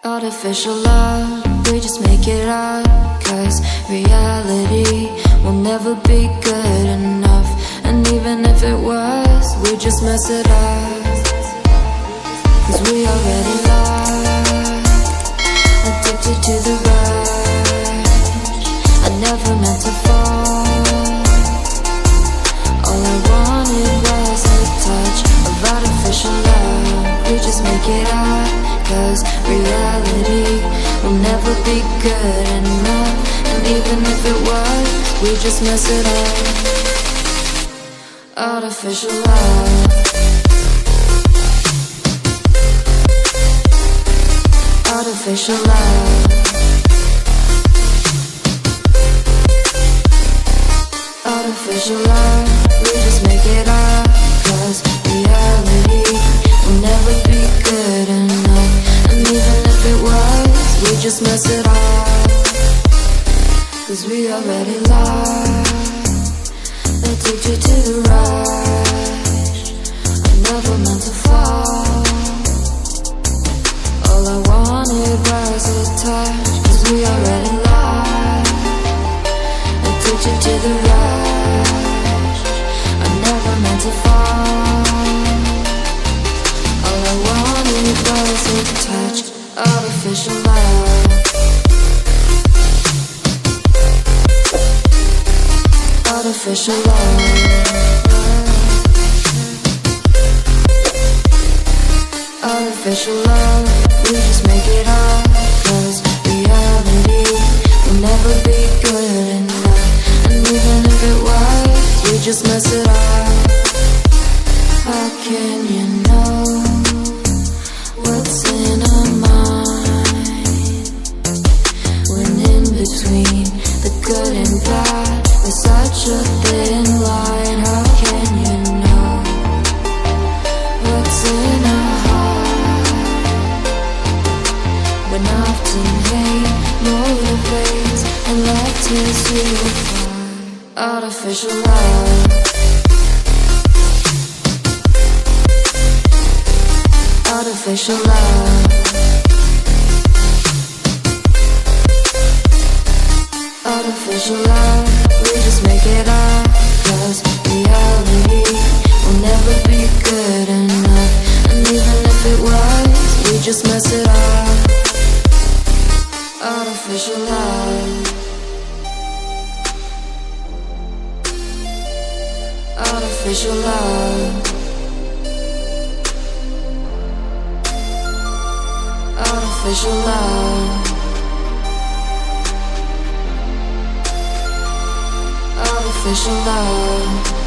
Artificial love, we just make it up, 'cause reality will never be good enough. And even if it was, we just mess it up, 'cause we already lost, addicted to the rush. I never meant to fall. All I wanted was a touch of artificial love. We just make it up, 'cause reality will never be good enough. And even if it was, we just mess it up. Artificial love. Artificial love. Artificial love. We just make it up, 'cause reality will never be good enough. And even if it was, we just mess it up, 'cause we already lost, addicted to the rush. I never meant to fall. All I wanted was a touch, 'cause we already lost, addicted to the rush. I never meant to fall. All I wanted was a touch. Artificial love. Artificial love. Artificial love. We just make it up, 'cause reality will never be good enough. And even if it was, we just mess it up. How can you know what's in our mind, when in between the good and bad there's such a thin line? How can you know what's in our heart, when often hate motivates and love tears you apart? Artificial love. Artificial love. Artificial love. We just make it up, 'cause reality will never be good enough. And even if it was, we just mess it up. Artificial love. Artificial love. Artificial love. Artificial love.